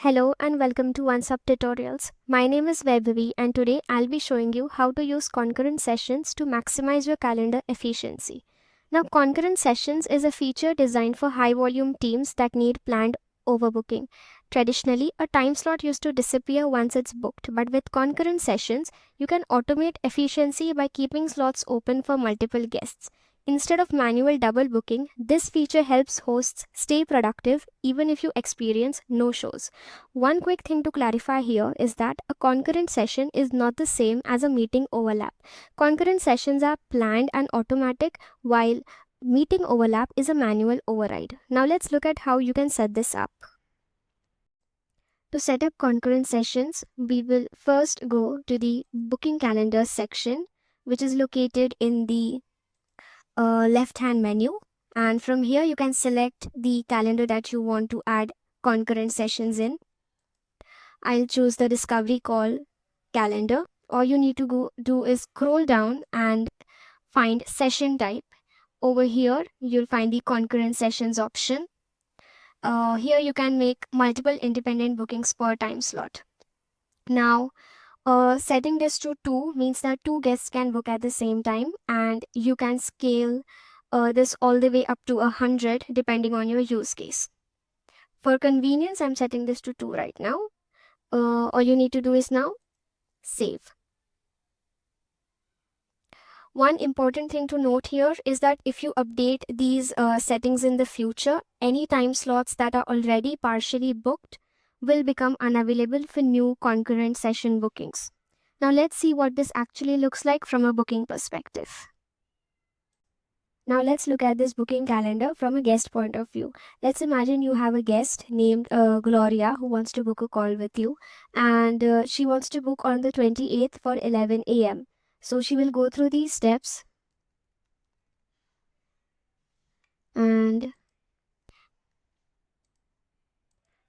Hello and welcome to OnceHub tutorials. My name is Vaibhavi and today I'll be showing you how to use concurrent sessions to maximize your calendar efficiency. Now, concurrent sessions is a feature designed for high volume teams that need planned overbooking. Traditionally, a time slot used to disappear once it's booked, but with concurrent sessions, you can automate efficiency by keeping slots open for multiple guests. Instead of manual double booking, this feature helps hosts stay productive even if you experience no shows. One quick thing to clarify here is that a concurrent session is not the same as a meeting overlap. Concurrent sessions are planned and automatic, while meeting overlap is a manual override. Now let's look at how you can set this up. To set up concurrent sessions, we will first go to the booking calendar section, which is located in the left hand menu, and from here you can select the calendar that you want to add concurrent sessions in. I'll choose the discovery call calendar. All you need to do is scroll down and find session type. Over here you'll find the concurrent sessions option. Here you can make multiple independent bookings per time slot. Now setting this to 2 means that 2 guests can book at the same time, and you can scale this all the way up to 100 depending on your use case. For convenience, I'm setting this to 2 right now. All you need to do is now save. One important thing to note here is that if you update these settings in the future, any time slots that are already partially booked will become unavailable for new concurrent session bookings. Now let's see what this actually looks like from a booking perspective. Now let's look at this booking calendar from a guest point of view. Let's imagine you have a guest named Gloria who wants to book a call with you, and she wants to book on the 28th for 11 a.m. So she will go through these steps and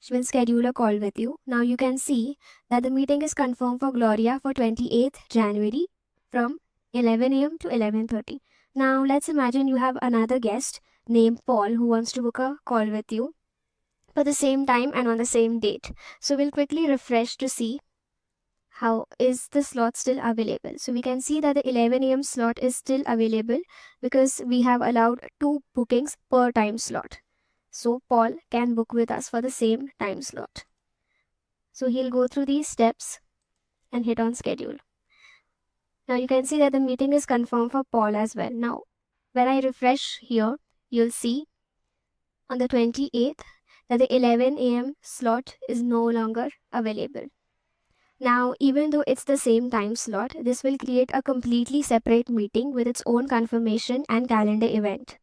she will schedule a call with you. Now you can see that the meeting is confirmed for Gloria for 28th January from 11 a.m. to 11:30. Now let's imagine you have another guest named Paul who wants to book a call with you for the same time and on the same date. So we'll quickly refresh to see how is the slot still available. So we can see that the 11 a.m. slot is still available because we have allowed 2 bookings per time slot. So Paul can book with us for the same time slot. So he'll go through these steps and hit on schedule. Now you can see that the meeting is confirmed for Paul as well. Now when I refresh here, you'll see on the 28th that the 11 a.m. slot is no longer available. Now, even though it's the same time slot, this will create a completely separate meeting with its own confirmation and calendar event.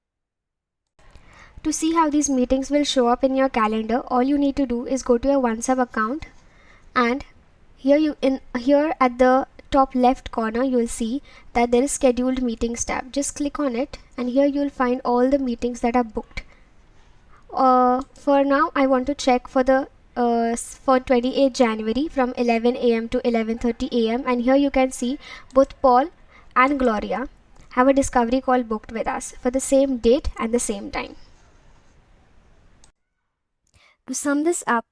To see how these meetings will show up in your calendar, all you need to do is go to your OnceHub account, and here at the top left corner you'll see that there is scheduled meetings tab. Just click on it and here you'll find all the meetings that are booked. For now I want to check for the for 28th January from 11 a.m. to 11:30 a.m. and here you can see both Paul and Gloria have a discovery call booked with us for the same date and the same time. To sum this up,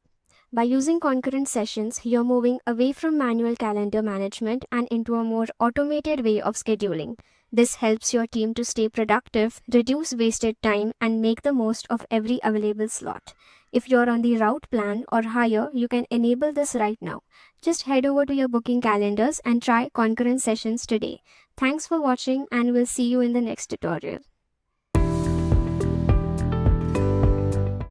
by using concurrent sessions, you're moving away from manual calendar management and into a more automated way of scheduling. This helps your team to stay productive, reduce wasted time, and make the most of every available slot. If you're on the route plan or higher, you can enable this right now. Just head over to your booking calendars and try concurrent sessions today. Thanks for watching, and we'll see you in the next tutorial.